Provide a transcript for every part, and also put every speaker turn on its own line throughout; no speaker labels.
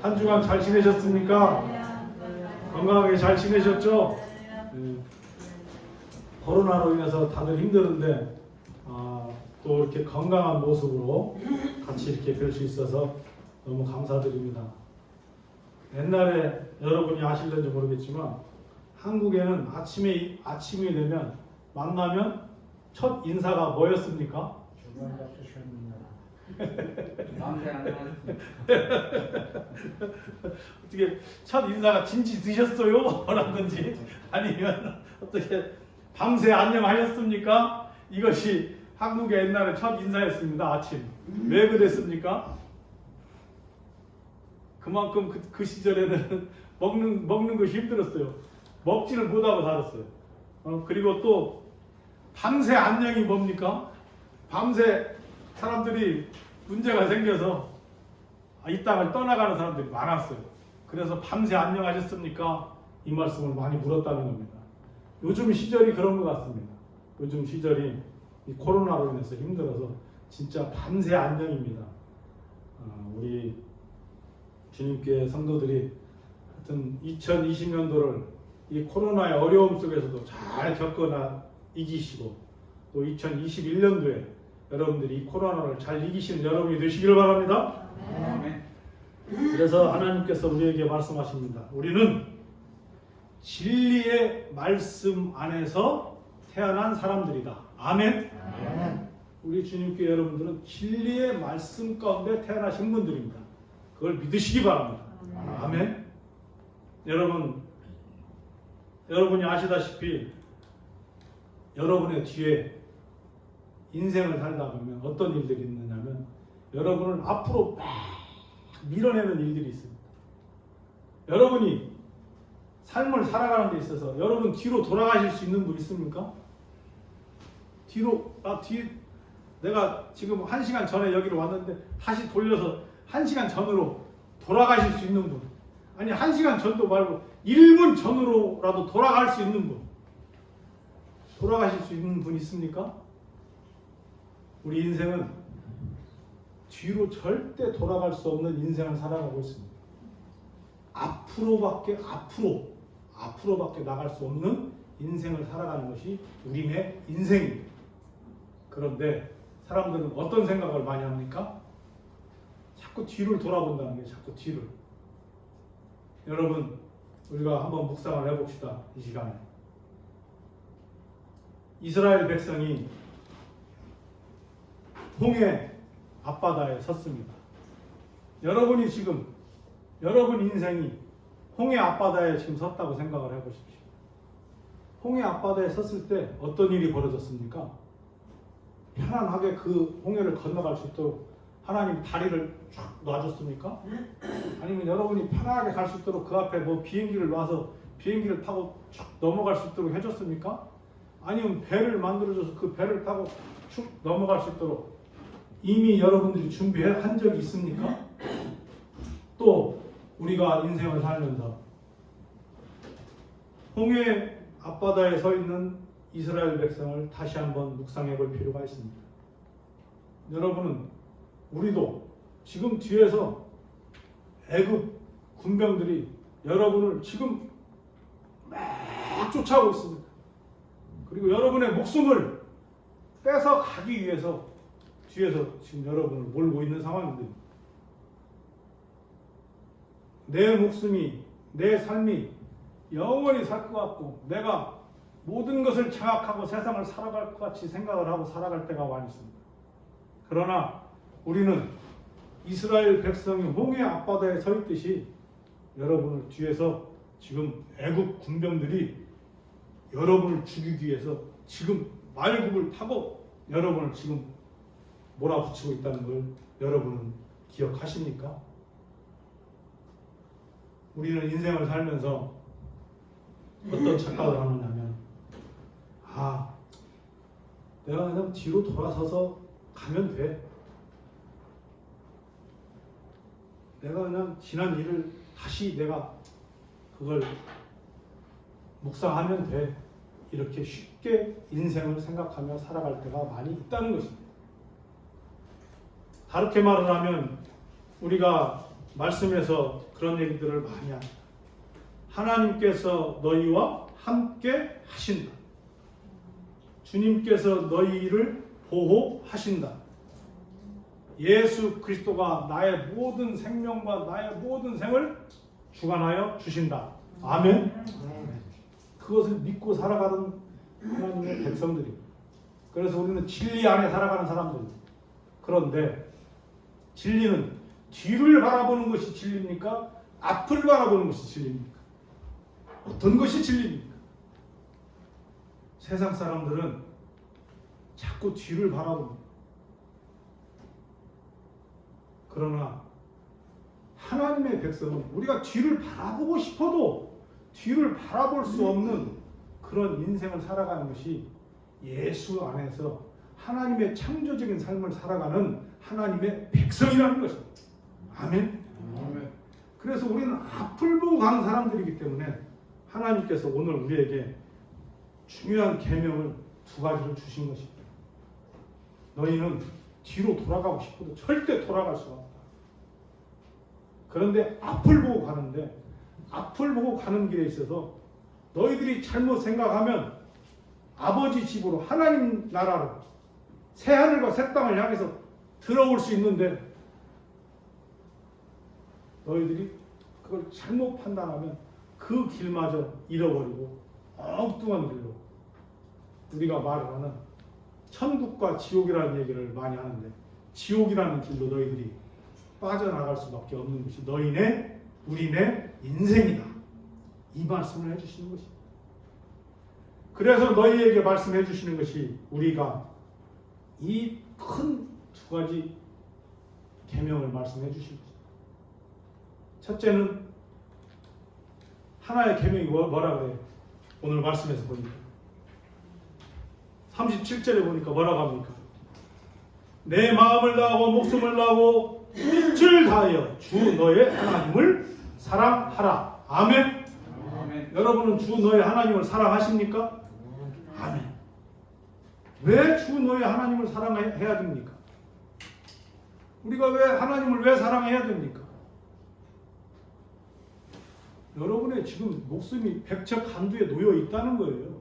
한 주간 잘 지내셨습니까? 건강하게 잘 지내셨죠? 코로나로 인해서 다들 힘드는데 또 이렇게 건강한 모습으로 같이 이렇게 뵐 수 있어서 너무 감사드립니다. 옛날에 여러분이 아실는지 모르겠지만 한국에는 아침이 되면 만나면 첫 인사가 뭐였습니까?
주말 잡수셨느냐? 마음에 안 들었습니다.
어떻게 첫 인사가 진지 드셨어요? 라든지 아니면 어떻게 밤새 안녕하셨습니까? 이것이 한국의 옛날에 첫 인사였습니다. 아침. 왜 그랬습니까? 그만큼 그 시절에는 먹는 것이 힘들었어요. 먹지를 못하고 살았어요. 그리고 또 밤새 안녕이 뭡니까? 밤새 사람들이 문제가 생겨서 이 땅을 떠나가는 사람들이 많았어요. 그래서 밤새 안녕하셨습니까? 이 말씀을 많이 물었다는 겁니다. 요즘 시절이 그런 것 같습니다. 요즘 시절이 이 코로나로 인해서 힘들어서 진짜 밤새 안녕입니다. 우리 주님께 성도들이 하여튼 2020년도를 이 코로나의 어려움 속에서도 잘 겪어나 이기시고 또 2021년도에 여러분들이 이 코로나를 잘 이기시는 여러분이 되시기를 바랍니다.
아멘.
그래서 하나님께서 우리에게 말씀하십니다. 우리는 진리의 말씀 안에서 태어난 사람들이다. 아멘. 우리 주님께 여러분들은 진리의 말씀 가운데 태어나신 분들입니다. 그걸 믿으시기 바랍니다. 아멘. 여러분이 아시다시피 여러분의 뒤에 인생을 살다 보면 어떤 일들이 있느냐면 여러분을 앞으로 막 밀어내는 일들이 있습니다. 여러분이 삶을 살아가는 데 있어서 여러분 뒤로 돌아가실 수 있는 분 있습니까? 내가 지금 1시간 전에 여기로 왔는데 다시 돌려서 1시간 전으로 돌아가실 수 있는 분, 아니 1시간 전도 말고 1분 전으로라도 돌아갈 수 있는 분, 돌아가실 수 있는 분 있습니까? 우리 인생은 뒤로 절대 돌아갈 수 없는 인생을 살아가고 있습니다. 앞으로밖에 나갈 수 없는 인생을 살아가는 것이 우리의 인생입니다. 그런데 사람들은 어떤 생각을 많이 합니까? 자꾸 뒤를 돌아본다는 게 자꾸 뒤를. 여러분, 우리가 한번 묵상을 해봅시다. 이 시간에. 이스라엘 백성이 홍해 앞바다에 섰습니다. 여러분 인생이 홍해 앞바다에 지금 섰다고 생각을 해보십시오. 홍해 앞바다에 섰을 때 어떤 일이 벌어졌습니까? 편안하게 그 홍해를 건너갈 수 있도록 하나님 다리를 쫙 놔줬습니까? 아니면 여러분이 편안하게 갈 수 있도록 그 앞에 비행기를 놔서 비행기를 타고 쭉 넘어갈 수 있도록 해줬습니까? 아니면 배를 만들어줘서 그 배를 타고 쭉 넘어갈 수 있도록 이미 여러분들이 준비한 적이 있습니까? 또 우리가 인생을 살면서 홍해 앞바다에 서 있는 이스라엘 백성을 다시 한번 묵상해 볼 필요가 있습니다. 우리도 지금 뒤에서 애굽 군병들이 여러분을 지금 막 쫓아오고 있습니다. 그리고 여러분의 목숨을 뺏어 가기 위해서 뒤에서 지금 여러분을 몰고 있는 상황인데, 내 목숨이, 내 삶이 영원히 살 것 같고 내가 모든 것을 장악하고 세상을 살아갈 것 같이 생각을 하고 살아갈 때가 많이 있습니다. 그러나 우리는 이스라엘 백성이 홍해 앞바다에 서 있듯이 여러분을 뒤에서 지금 애국 군병들이 여러분을 죽이기 위해서 지금 말굽을 타고 여러분을 지금 몰아붙이고 있다는 걸 여러분은 기억하십니까? 우리는 인생을 살면서 어떤 착각을 하느냐면 내가 그냥 뒤로 돌아서서 가면 돼. 내가 그냥 지난 일을 다시 내가 그걸 묵상하면 돼. 이렇게 쉽게 인생을 생각하며 살아갈 때가 많이 있다는 것입니다. 다르게 말을 하면 우리가 말씀에서 그런 얘기들을 많이 합니다. 하나님께서 너희와 함께 하신다. 주님께서 너희를 보호하신다. 예수 그리스도가 나의 모든 생명과 나의 모든 생을 주관하여 주신다. 아멘. 그것을 믿고 살아가는 하나님의 백성들입니다. 그래서 우리는 진리 안에 살아가는 사람들입니다. 그런데 진리는 뒤를 바라보는 것이 진리입니까? 앞을 바라보는 것이 진리입니까? 어떤 것이 진리입니까? 세상 사람들은 자꾸 뒤를 바라봅니다. 그러나 하나님의 백성은 우리가 뒤를 바라보고 싶어도 뒤를 바라볼 수 없는 그런 인생을 살아가는 것이 예수 안에서 하나님의 창조적인 삶을 살아가는 하나님의 백성이라는 것입니다. 아멘. 그래서 우리는 앞을 보고 가는 사람들이기 때문에 하나님께서 오늘 우리에게 중요한 계명을 두 가지를 주신 것입니다. 너희는 뒤로 돌아가고 싶어도 절대 돌아갈 수가 없다. 그런데 앞을 보고 가는데 앞을 보고 가는 길에 있어서 너희들이 잘못 생각하면 아버지 집으로 하나님 나라로 새하늘과 새 땅을 향해서 들어올 수 있는데 너희들이 그걸 잘못 판단하면 그 길마저 잃어버리고 엉뚱한 길로 우리가 말하는 천국과 지옥이라는 얘기를 많이 하는데 지옥이라는 길로 너희들이 빠져나갈 수밖에 없는 것이 너희네 우리네 인생이다. 이 말씀을 해주시는 것입니다. 그래서 너희에게 말씀해 주시는 것이 우리가 이 큰 두 가지 계명을 말씀해 주신 것입니다. 첫째는 하나의 계명이 뭐라 그래요? 오늘 말씀에서 보니까 37절에 보니까 뭐라고 합니까? 내 마음을 다하고 목숨을 다하고 뜻을 다하여 주 너의 하나님을 사랑하라. 아멘.
아멘.
여러분은 주 너의 하나님을 사랑하십니까? 아멘. 왜 주 너의 하나님을 사랑해야 됩니까? 우리가 왜 하나님을 왜 사랑해야 됩니까? 여러분의 지금 목숨이 백척간두에 놓여 있다는 거예요.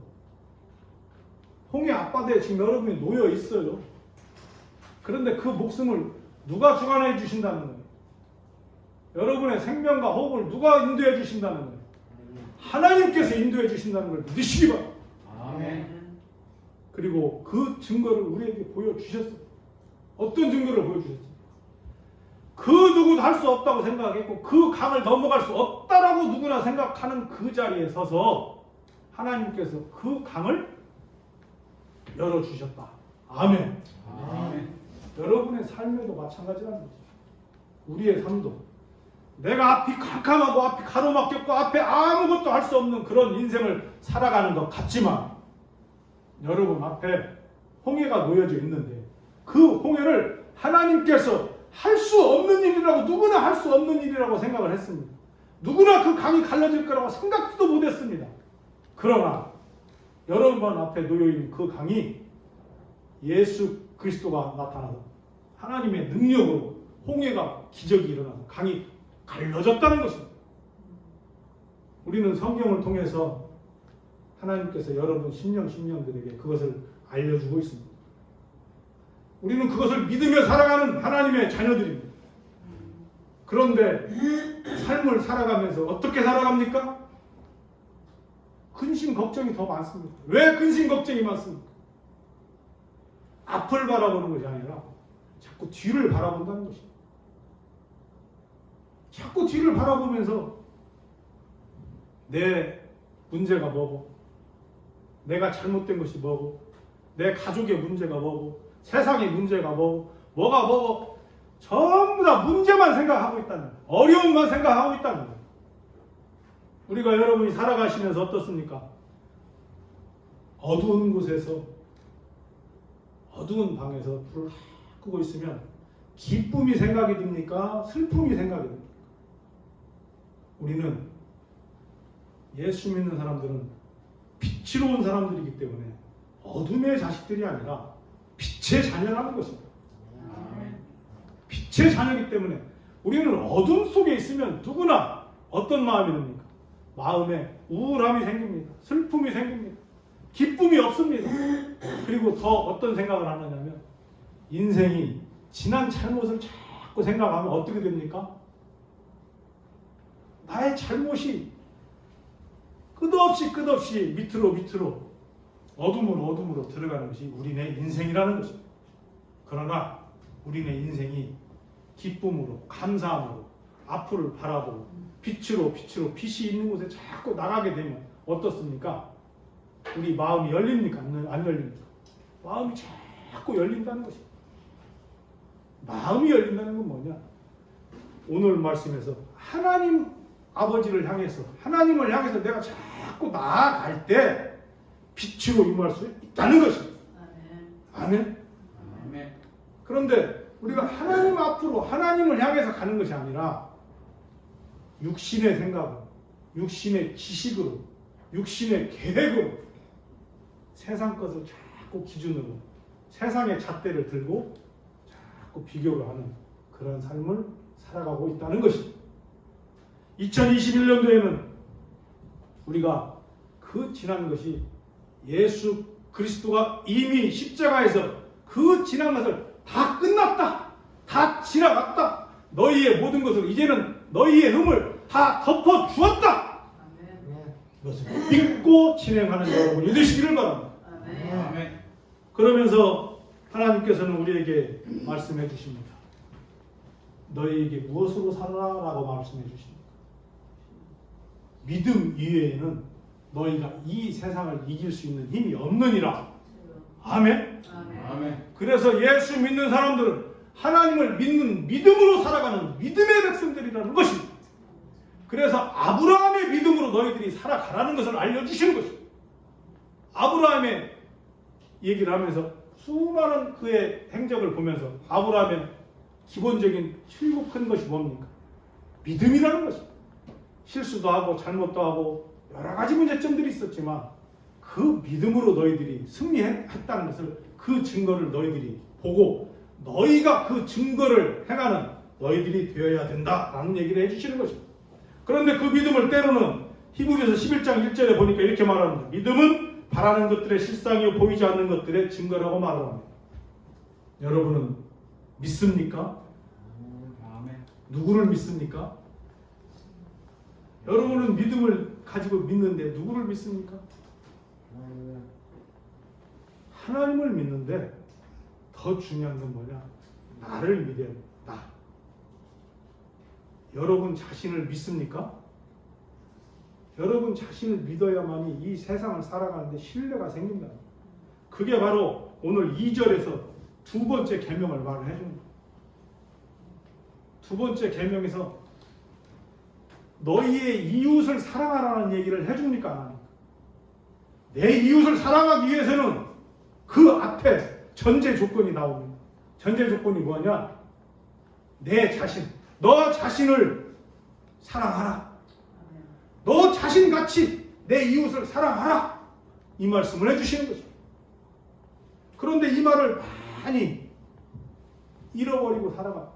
홍해 앞바다에 지금 여러분이 놓여 있어요. 그런데 그 목숨을 누가 주관해 주신다는 거예요? 여러분의 생명과 호흡을 누가 인도해 주신다는 거예요? 하나님께서 인도해 주신다는 걸 믿으시기 바랍니다.
아멘.
그리고 그 증거를 우리에게 보여주셨어요. 어떤 증거를 보여주셨어요? 그 누구도 할 수 없다고 생각했고 그 강을 넘어갈 수 없다라고 누구나 생각하는 그 자리에 서서 하나님께서 그 강을 열어주셨다. 아멘.
아멘.
여러분의 삶에도 마찬가지라는 거죠. 우리의 삶도 내가 앞이 캄캄하고 앞이 가로막혔고 앞에 아무것도 할 수 없는 그런 인생을 살아가는 것 같지만 여러분 앞에 홍해가 놓여져 있는데 그 홍해를 하나님께서 할 수 없는 일이라고 누구나 할 수 없는 일이라고 생각을 했습니다. 누구나 그 강이 갈라질 거라고 생각도 못했습니다. 그러나 여러분 앞에 놓여있는 그 강이 예수 그리스도가 나타나서 하나님의 능력으로 홍해가 기적이 일어나서 강이 갈라졌다는 것입니다. 우리는 성경을 통해서 하나님께서 여러분 심령들에게 그것을 알려주고 있습니다. 우리는 그것을 믿으며 살아가는 하나님의 자녀들입니다. 그런데 삶을 살아가면서 어떻게 살아갑니까? 근심 걱정이 더 많습니다. 왜 근심 걱정이 많습니까? 앞을 바라보는 것이 아니라 자꾸 뒤를 바라본다는 것입니다. 자꾸 뒤를 바라보면서 내 문제가 뭐고 내가 잘못된 것이 뭐고 내 가족의 문제가 뭐고 세상의 문제가 뭐고 전부 다 문제만 생각하고 있다는 거예요. 어려움만 생각하고 있다는 거예요. 우리가 여러분이 살아가시면서 어떻습니까? 어두운 곳에서 어두운 방에서 불을 끄고 있으면 기쁨이 생각이 듭니까? 슬픔이 생각이 듭니까? 우리는 예수 믿는 사람들은 빛으로 온 사람들이기 때문에 어둠의 자식들이 아니라 빛의 자녀라는 것입니다. 빛의 자녀이기 때문에 우리는 어둠 속에 있으면 누구나 어떤 마음이 듭니까? 마음에 우울함이 생깁니다. 슬픔이 생깁니다. 기쁨이 없습니다. 그리고 더 어떤 생각을 하느냐면 인생이 지난 잘못을 자꾸 생각하면 어떻게 됩니까? 나의 잘못이 끝없이 밑으로 어둠으로 들어가는 것이 우리네 인생이라는 것입니다. 그러나 우리네 인생이 기쁨으로 감사함으로 앞을 바라보고 빛으로 빛이 있는 곳에 자꾸 나가게 되면 어떻습니까? 우리 마음이 열립니까? 안 열립니까? 마음이 자꾸 열린다는 것입니다. 마음이 열린다는 건 뭐냐? 오늘 말씀에서 하나님 아버지를 향해서 하나님을 향해서 내가 자꾸 나아갈 때 빛으로 임할 수 있다는 것입니다. 아멘.
아멘.
그런데 우리가 하나님 앞으로 하나님을 향해서 가는 것이 아니라 육신의 생각으로, 육신의 지식으로, 육신의 계획으로 세상 것을 자꾸 기준으로 세상의 잣대를 들고 자꾸 비교를 하는 그런 삶을 살아가고 있다는 것입니다. 2021년도에는 우리가 그 지난 것이 예수 그리스도가 이미 십자가에서 그 지난 것을 다 끝났다. 다 지나갔다. 너희의 모든 것을 이제는 너희의 흠을 다 덮어 주었다. 이것을 믿고 진행하는 여러분이 되시기를 바랍니다.
아멘.
그러면서 하나님께서는 우리에게 말씀해 주십니다. 너희에게 무엇으로 살아라라고 말씀해 주십니다. 믿음 이외에는 너희가 이 세상을 이길 수 있는 힘이 없느니라. 아멘.
아멘.
그래서 예수 믿는 사람들은 하나님을 믿는 믿음으로 살아가는 믿음의 백성들이라는 것입니다. 그래서 아브라함의 믿음으로 너희들이 살아가라는 것을 알려주시는 것입니다. 아브라함의 얘기를 하면서 수많은 그의 행적을 보면서 아브라함의 기본적인 출국한 것이 뭡니까? 믿음이라는 것입니다. 실수도 하고 잘못도 하고 여러 가지 문제점들이 있었지만 그 믿음으로 너희들이 승리했다는 것을 그 증거를 너희들이 보고 너희가 그 증거를 행하는 너희들이 되어야 된다라는 얘기를 해주시는 것입니다. 그런데 그 믿음을 때로는 히브리서 11장 1절에 보니까 이렇게 말합니다. 믿음은 바라는 것들의 실상이요 보이지 않는 것들의 증거라고 말합니다. 여러분은 믿습니까?
아멘.
누구를 믿습니까? 여러분은 믿음을 가지고 믿는데 누구를 믿습니까? 하나님을 믿는데 더 중요한 건 뭐냐? 나를 믿어야 돼. 나. 여러분 자신을 믿습니까? 여러분 자신을 믿어야만이 이 세상을 살아가는데 신뢰가 생긴다. 그게 바로 오늘 2절에서 두 번째 계명을 말을 해줍니다. 두 번째 계명에서 너희의 이웃을 사랑하라는 얘기를 해줍니까? 안 합니까? 내 이웃을 사랑하기 위해서는 그 앞에 전제 조건이 나옵니다. 전제 조건이 뭐냐? 내 자신, 너 자신을 사랑하라. 너 자신같이 내 이웃을 사랑하라. 이 말씀을 해주시는 거죠. 그런데 이 말을 많이 잃어버리고 살아가.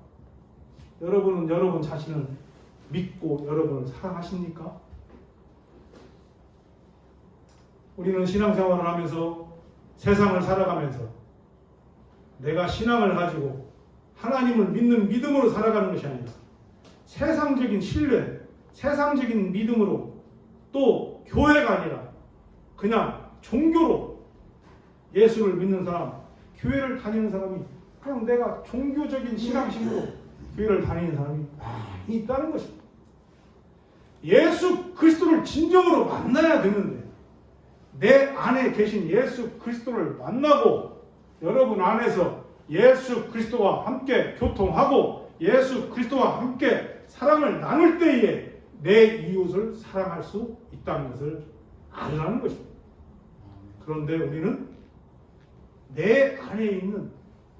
여러분은 여러분 자신을 믿고 여러분을 사랑하십니까? 우리는 신앙생활을 하면서 세상을 살아가면서 내가 신앙을 가지고 하나님을 믿는 믿음으로 살아가는 것이 아니라 세상적인 신뢰, 세상적인 믿음으로 또 교회가 아니라 그냥 종교로 예수를 믿는 사람, 교회를 다니는 사람이 그냥 내가 종교적인 신앙심으로 교회를 다니는 사람이 많이 있다는 것입니다. 예수 그리스도를 진정으로 만나야 되는데 내 안에 계신 예수 그리스도를 만나고 여러분 안에서 예수 그리스도와 함께 교통하고 예수 그리스도와 함께 사랑을 나눌 때에 내 이웃을 사랑할 수 있다는 것을 알라는 것입니다. 그런데 우리는 내 안에 있는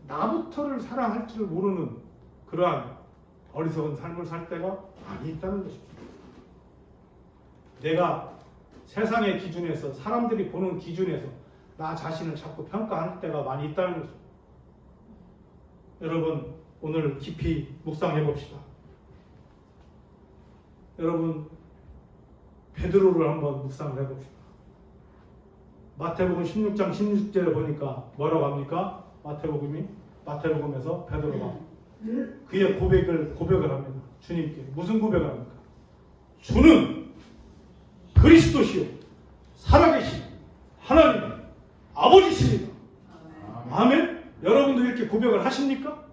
나부터를 사랑할 줄 모르는 그러한 어리석은 삶을 살 때가 많이 있다는 것입니다. 내가 세상의 기준에서 사람들이 보는 기준에서 나 자신을 자꾸 평가할 때가 많이 있다는 것입니다. 여러분 오늘 깊이 묵상해 봅시다. 여러분 베드로를 한번 묵상을 해봅시다. 마태복음 16장 16절에 보니까 뭐라고 합니까? 마태복음에서 베드로가 그의 고백을 합니다. 주님께 무슨 고백을 합니까? 주는 그리스도시요 살아계신 하나님 아버지십니다. 아멘. 여러분도 이렇게 고백을 하십니까?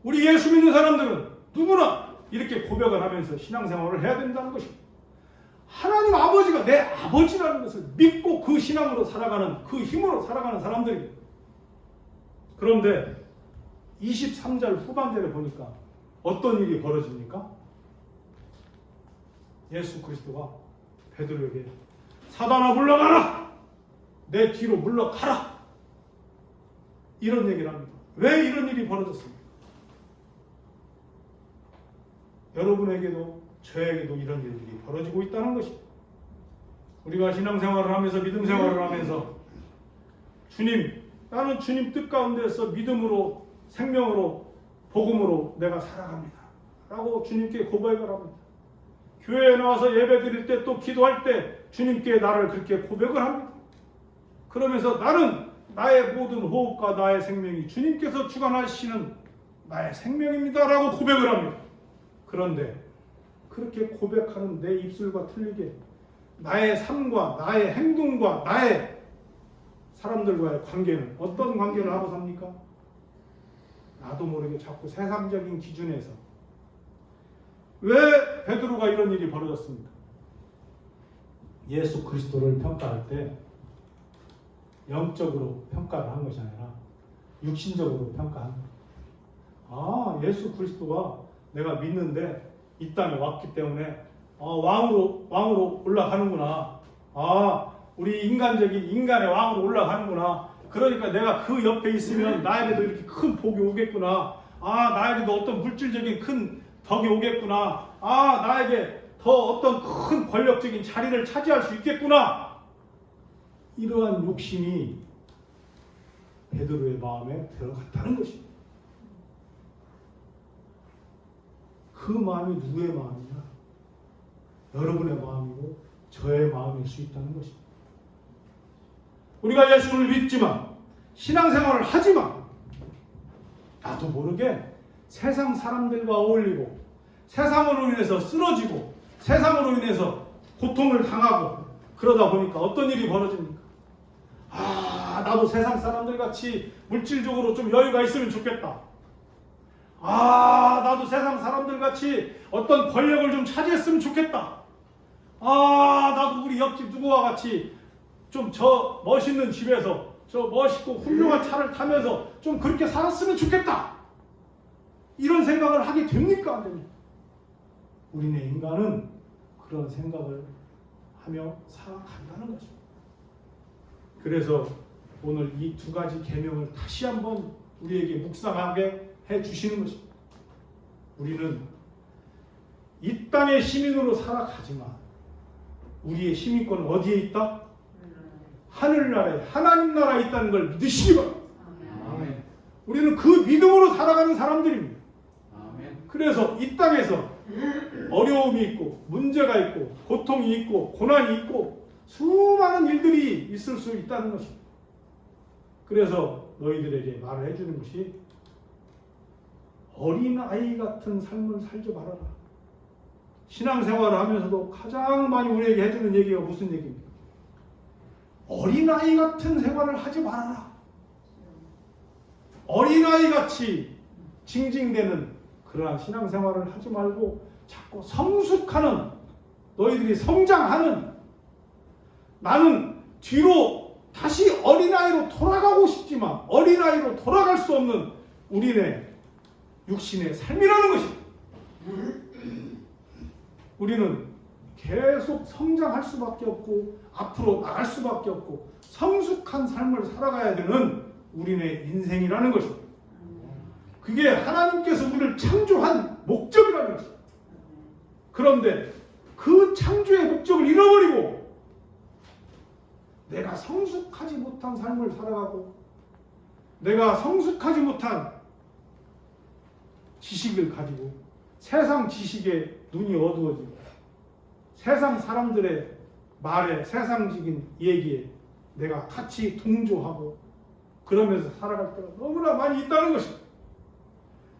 우리 예수 믿는 사람들은 누구나 이렇게 고백을 하면서 신앙생활을 해야 된다는 것입니다. 하나님 아버지가 내 아버지라는 것을 믿고 그 신앙으로 살아가는, 그 힘으로 살아가는 사람들입니다. 그런데 23절 후반절에 보니까 어떤 일이 벌어집니까? 예수 그리스도가 베드로에게 사단아 물러가라! 내 뒤로 물러가라! 이런 얘기를 합니다. 왜 이런 일이 벌어졌습니까? 여러분에게도 저에게도 이런 일들이 벌어지고 있다는 것입니다. 우리가 신앙생활을 하면서 믿음 생활을 하면서 나는 주님 뜻 가운데서 믿음으로 생명으로 복음으로 내가 살아갑니다 라고 주님께 고백을 합니다. 교회에 나와서 예배 드릴 때 또 기도할 때 주님께 나를 그렇게 고백을 합니다. 그러면서 나는 나의 모든 호흡과 나의 생명이 주님께서 주관하시는 나의 생명입니다 라고 고백을 합니다. 그런데 그렇게 고백하는 내 입술과 틀리게 나의 삶과 나의 행동과 나의 사람들과의 관계는 어떤 관계를 하고 삽니까? 나도 모르게 자꾸 세상적인 기준에서. 왜 베드로가 이런 일이 벌어졌습니까? 예수 그리스도를 평가할 때 영적으로 평가를 한 것이 아니라 육신적으로 평가한 거예요. 예수 그리스도가 내가 믿는데 이 땅에 왔기 때문에 왕으로 올라가는구나. 우리 인간의 왕으로 올라가는구나. 그러니까 내가 그 옆에 있으면 나에게도 이렇게 큰 복이 오겠구나. 나에게도 어떤 물질적인 큰 덕이 오겠구나. 나에게 더 어떤 큰 권력적인 자리를 차지할 수 있겠구나. 이러한 욕심이 베드로의 마음에 들어갔다는 것입니다. 그 마음이 누구의 마음이냐? 여러분의 마음이고 저의 마음일 수 있다는 것입니다. 우리가 예수를 믿지만 신앙생활을 하지만 나도 모르게 세상 사람들과 어울리고 세상으로 인해서 쓰러지고 세상으로 인해서 고통을 당하고 그러다 보니까 어떤 일이 벌어집니까? 나도 세상 사람들 같이 물질적으로 좀 여유가 있으면 좋겠다. 나도 세상 사람들 같이 어떤 권력을 좀 차지했으면 좋겠다. 나도 우리 옆집 누구와 같이 좀 저 멋있는 집에서 저 멋있고 훌륭한 차를 타면서 좀 그렇게 살았으면 좋겠다. 이런 생각을 하게 됩니까? 안 됩니까? 우리네 인간은 그런 생각을 하며 살아간다는 것입니다. 그래서 오늘 이 두 가지 계명을 다시 한번 우리에게 묵상하게 해주시는 것입니다. 우리는 이 땅의 시민으로 살아가지만 우리의 시민권은 어디에 있다? 하늘나라에 하나님 나라에 있다는 걸 믿으시기 바랍니다.
아멘.
우리는 그 믿음으로 살아가는 사람들입니다.
아멘.
그래서 이 땅에서 어려움이 있고 문제가 있고 고통이 있고 고난이 있고 수많은 일들이 있을 수 있다는 것입니다. 그래서 너희들에게 말을 해주는 것이 어린아이 같은 삶을 살지 말아라. 신앙생활을 하면서도 가장 많이 우리에게 해주는 얘기가 무슨 얘기입니까? 어린아이 같은 생활을 하지 말아라. 어린아이같이 징징대는 그러한 신앙생활을 하지 말고 자꾸 성숙하는, 너희들이 성장하는, 나는 뒤로 다시 어린아이로 돌아가고 싶지만 어린아이로 돌아갈 수 없는 우리네 육신의 삶이라는 것입니다. 우리는 계속 성장할 수밖에 없고 앞으로 나갈 수밖에 없고 성숙한 삶을 살아가야 되는 우리네 인생이라는 것입니다. 그게 하나님께서 우리를 창조한 목적이라는 것입니다. 그런데 그 창조의 목적을 잃어버리고 내가 성숙하지 못한 삶을 살아가고 내가 성숙하지 못한 지식을 가지고 세상 지식에 눈이 어두워지고 세상 사람들의 말에 세상적인 얘기에 내가 같이 동조하고 그러면서 살아갈 때가 너무나 많이 있다는 것입니다.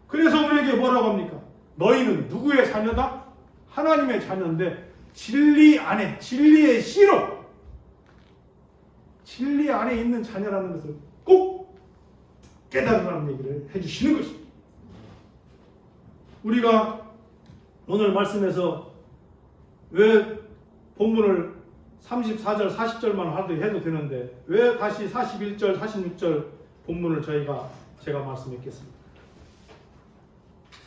그래서 우리에게 뭐라고 합니까? 너희는 누구의 자녀다? 하나님의 자녀인데 진리 안에, 진리의 씨로 진리 안에 있는 자녀라는 것을 꼭 깨달으라는 얘기를 해주시는 것입니다. 우리가 오늘 말씀에서 왜 본문을 34절, 40절만 해도 되는데 왜 다시 41절, 46절 본문을 제가 말씀했겠습니다.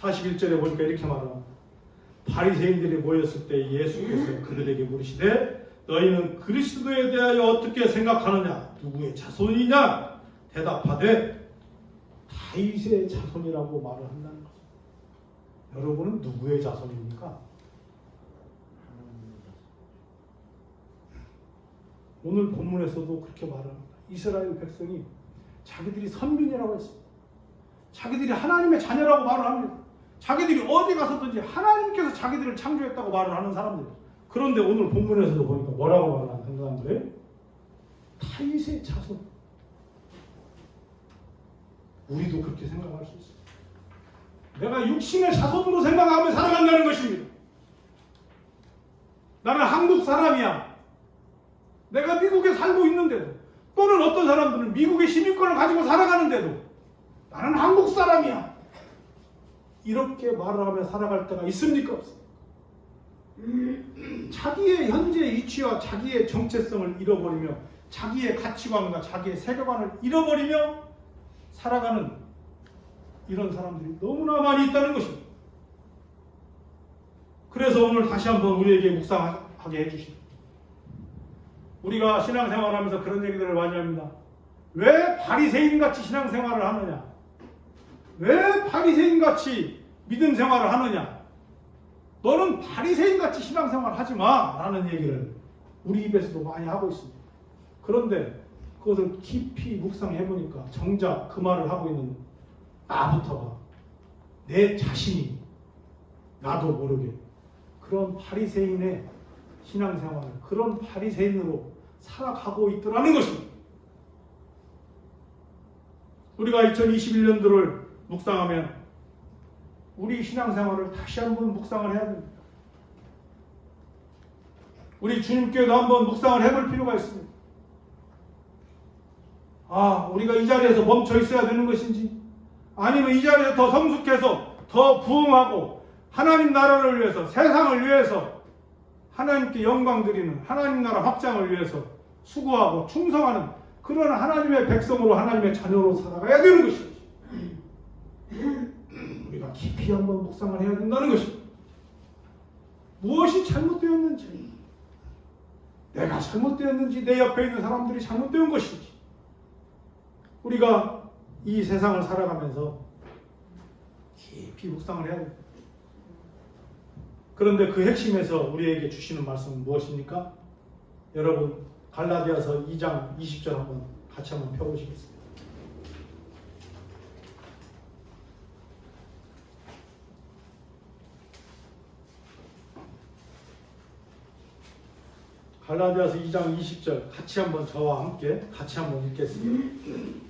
41절에 보니까 이렇게 말합니다. 바리새인들이 모였을 때 예수께서 그들에게 물으시되 너희는 그리스도에 대하여 어떻게 생각하느냐? 누구의 자손이냐? 대답하되 다윗의 자손이라고 말을 한다는 거죠. 여러분은 누구의 자손입니까? 오늘 본문에서도 그렇게 말합니다. 이스라엘 백성이 자기들이 선민이라고 했습니다. 자기들이 하나님의 자녀라고 말을 합니다. 자기들이 어디 가서든지 하나님께서 자기들을 창조했다고 말을 하는 사람들. 그런데 오늘 본문에서도 보니까 뭐라고 말하는 사람들이에요? 다윗의 자손. 우리도 그렇게 생각할 수 있어요. 내가 육신의 자손으로 생각하며 살아간다는 것입니다. 나는 한국 사람이야. 내가 미국에 살고 있는데도 또는 어떤 사람들은 미국의 시민권을 가지고 살아가는데도 나는 한국 사람이야. 이렇게 말을 하며 살아갈 때가 있습니까? 없습니까? 자기의 현재 위치와 자기의 정체성을 잃어버리며 자기의 가치관과 자기의 세계관을 잃어버리며 살아가는 이런 사람들이 너무나 많이 있다는 것입니다. 그래서 오늘 다시 한번 우리에게 묵상하게 해주십니다. 우리가 신앙생활을 하면서 그런 얘기들을 많이 합니다. 왜 바리새인같이 신앙생활을 하느냐? 왜 바리새인같이 믿음 생활을 하느냐? 너는 바리새인같이 신앙생활을 하지 마! 라는 얘기를 우리 입에서도 많이 하고 있습니다. 그런데 그것을 깊이 묵상해보니까 정작 그 말을 하고 있는 나부터가 내 자신이 나도 모르게 그런 바리새인의 신앙생활을 그런 바리새인으로 살아가고 있더라는 것입니다. 우리가 2021년도를 묵상하면 우리 신앙생활을 다시 한번 묵상을 해야 됩니다. 우리 주님께도 한번 묵상을 해볼 필요가 있습니다. 우리가 이 자리에서 멈춰 있어야 되는 것인지 아니면 이 자리에 더 성숙해서 더 부흥하고 하나님 나라를 위해서 세상을 위해서 하나님께 영광 드리는 하나님 나라 확장을 위해서 수고하고 충성하는 그런 하나님의 백성으로 하나님의 자녀로 살아가야 되는 것입니다. 우리가 깊이 한번 묵상을 해야 된다는 것입니다. 무엇이 잘못되었는지 내가 잘못되었는지 내 옆에 있는 사람들이 잘못되은 것인지 우리가 이 세상을 살아가면서 깊이 묵상을 해야 됩니다. 그런데 그 핵심에서 우리에게 주시는 말씀은 무엇입니까? 여러분 갈라디아서 2장 20절 한번 같이 한번 펴보시겠습니다. 갈라디아서 2장 20절 같이 한번 저와 함께 같이 한번 읽겠습니다.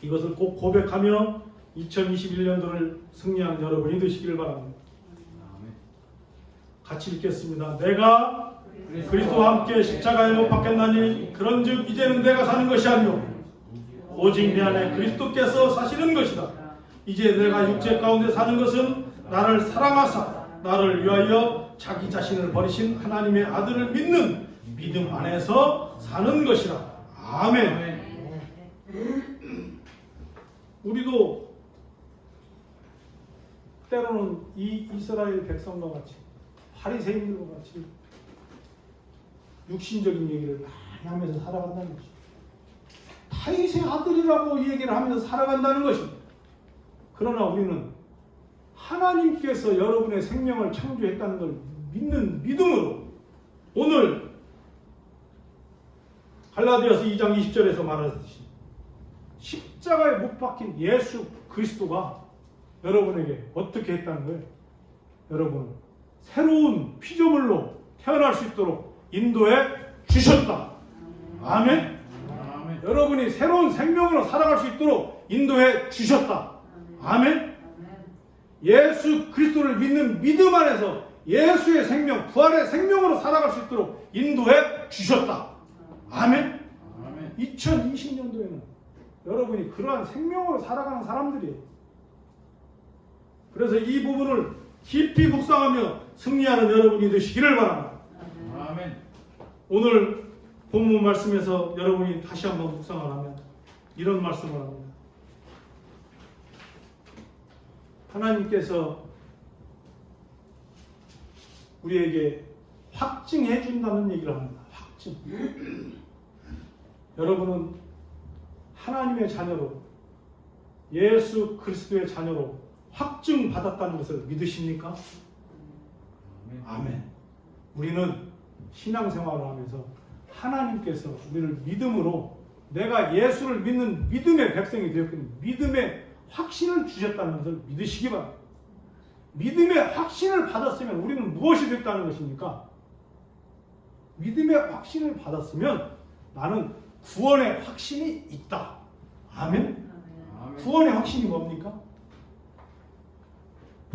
이것을 꼭 고백하며 2021년도를 승리한 여러분이 되시기를 바랍니다. 같이 읽겠습니다. 내가 그리스도와 함께 십자가에 못 박혔나니 그런즉 이제는 내가 사는 것이 아니요 오직 내 안에 그리스도께서 사시는 것이다. 이제 내가 육체 가운데 사는 것은 나를 사랑하사 나를 위하여 자기 자신을 버리신 하나님의 아들을 믿는 믿음 안에서 사는 것이라. 아멘. 우리도 때로는 이 이스라엘 백성과 같이 바리새인들과 같이 육신적인 얘기를 많이 하면서 살아간다는 것입니다. 다윗의 아들이라고 얘기를 하면서 살아간다는 것입니다. 그러나 우리는 하나님께서 여러분의 생명을 창조했다는 걸 믿는 믿음으로 오늘 갈라디아서 2장 20절에서 말하듯이 십자가에 못 박힌 예수 그리스도가 여러분에게 어떻게 했다는 거예요? 여러분은 새로운 피조물로 태어날 수 있도록 인도해 주셨다. 아멘.
아멘.
여러분이 새로운 생명으로 살아갈 수 있도록 인도해 주셨다. 아멘. 예수 그리스도를 믿는 믿음 안에서 예수의 생명, 부활의 생명으로 살아갈 수 있도록 인도해 주셨다. 아멘.
아멘.
2020년도에는 여러분이 그러한 생명으로 살아가는 사람들이에요. 그래서 이 부분을 깊이 묵상하며 승리하는 여러분이 되시기를 바랍니다.
아멘.
오늘 본문 말씀에서 여러분이 다시 한번 묵상을 하면 이런 말씀을 합니다. 하나님께서 우리에게 확증해 준다는 얘기를 합니다. 확증. 여러분은 하나님의 자녀로, 예수 그리스도의 자녀로 확증 받았다는 것을 믿으십니까? 아멘. 우리는 신앙생활을 하면서 하나님께서 우리를 믿음으로 내가 예수를 믿는 믿음의 백성이 되었거든요. 믿음의 확신을 주셨다는 것을 믿으시기 바랍니다. 믿음의 확신을 받았으면 우리는 무엇이 됐다는 것입니까? 믿음의 확신을 받았으면 나는 구원의 확신이 있다. 아멘. 구원의 확신이 뭡니까?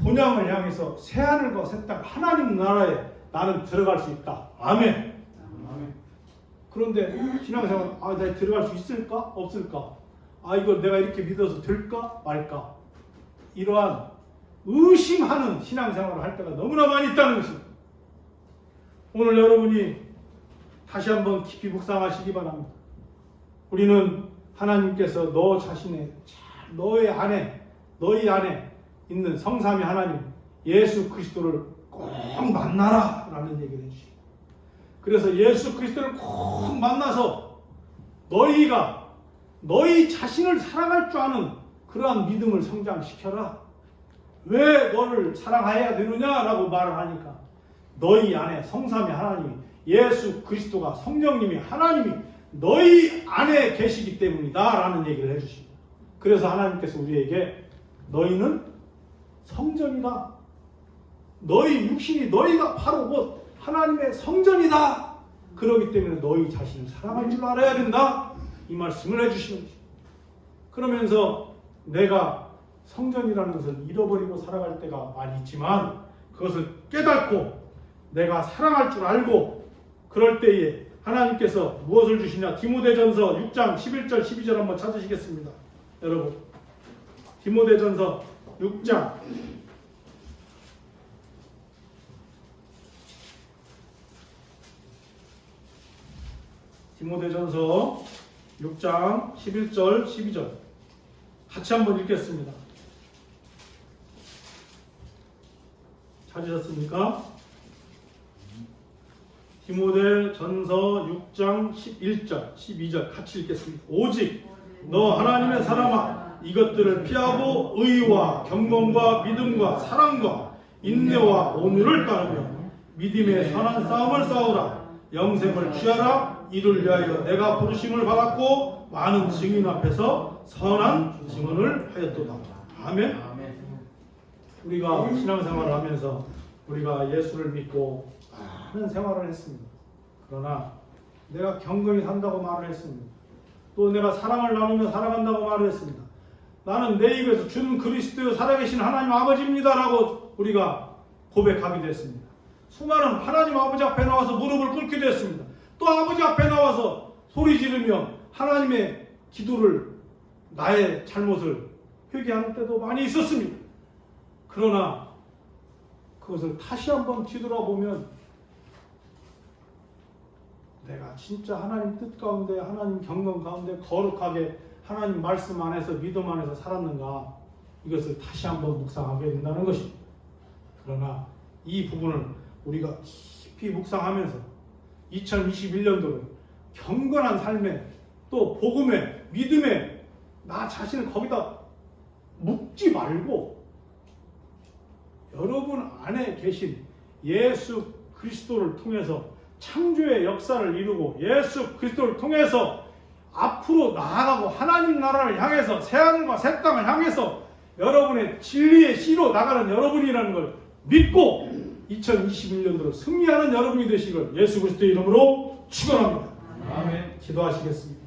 본향을 향해서 새하늘과 새 땅 하나님 나라에 나는 들어갈 수 있다. 아멘.
아멘.
그런데 신앙생활 내가 들어갈 수 있을까? 없을까? 이거 내가 이렇게 믿어서 될까? 말까? 이러한 의심하는 신앙생활을 할 때가 너무나 많이 있다는 것입니다. 오늘 여러분이 다시 한번 깊이 묵상하시기 바랍니다. 우리는 하나님께서 너 자신의 너희 안에 있는 성삼위 하나님 예수 그리스도를 꼭 만나라 라는 얘기를 해주시고, 그래서 예수 그리스도를 꼭 만나서 너희가 너희 자신을 사랑할 줄 아는 그러한 믿음을 성장시켜라. 왜 너를 사랑해야 되느냐라고 말을 하니까 너희 안에 성삼위 하나님이 예수 그리스도가 성령님이 하나님이 너희 안에 계시기 때문이다 라는 얘기를 해주십니다. 그래서 하나님께서 우리에게 너희는 성전이다. 너희 육신이 너희가 바로 곧 하나님의 성전이다. 그렇기 때문에 너희 자신을 사랑할 줄 알아야 된다. 이 말씀을 해주시는 것입니다. 그러면서 내가 성전이라는 것을 잃어버리고 살아갈 때가 많이 있지만 그것을 깨닫고 내가 사랑할 줄 알고 그럴 때에 하나님께서 무엇을 주시냐? 디모데전서 6장 11절 12절 한번 찾으시겠습니다. 여러분, 디모데전서 6장 11절 12절 같이 한번 읽겠습니다. 찾으셨습니까? 디모데전서 6장 11절 12절 같이 읽겠습니다. 오직 너 하나님의 사람아 이것들을 피하고 의와 경건과 믿음과 사랑과 인내와 온유를 따르며 믿음의 선한 싸움을 싸우라. 영생을 취하라. 이를 위하여 내가 부르심을 받았고 많은 증인 앞에서 선한 증언을 하였도다. 아멘.
아멘.
우리가 신앙생활을 하면서 우리가 예수를 믿고 많은 생활을 했습니다. 그러나 내가 경건히 산다고 말을 했습니다. 또 내가 사랑을 나누며 살아간다고 말을 했습니다. 나는 내 입에서 주는 그리스도여 살아계신 하나님 아버지입니다 라고 우리가 고백하게 됐습니다. 수많은 하나님 아버지 앞에 나와서 무릎을 꿇게 됐습니다. 또 아버지 앞에 나와서 소리 지르며 하나님의 기도를 나의 잘못을 회개하는 때도 많이 있었습니다. 그러나 그것을 다시 한번 뒤돌아보면 내가 진짜 하나님 뜻 가운데 하나님 경건 가운데 거룩하게 하나님 말씀 안에서 믿음 안에서 살았는가, 이것을 다시 한번 묵상하게 된다는 것입니다. 그러나 이 부분을 우리가 깊이 묵상하면서 2021년도를 경건한 삶에 또 복음에 믿음에 나 자신을 거기다 묶지 말고 여러분 안에 계신 예수 그리스도를 통해서 창조의 역사를 이루고 예수 그리스도를 통해서 앞으로 나아가고 하나님 나라를 향해서 새하늘과 새 땅을 향해서 여러분의 진리의 씨로 나가는 여러분이라는 걸 믿고 2021년도로 승리하는 여러분이 되시길 예수 그리스도의 이름으로 축원합니다.
아멘.
기도하시겠습니다.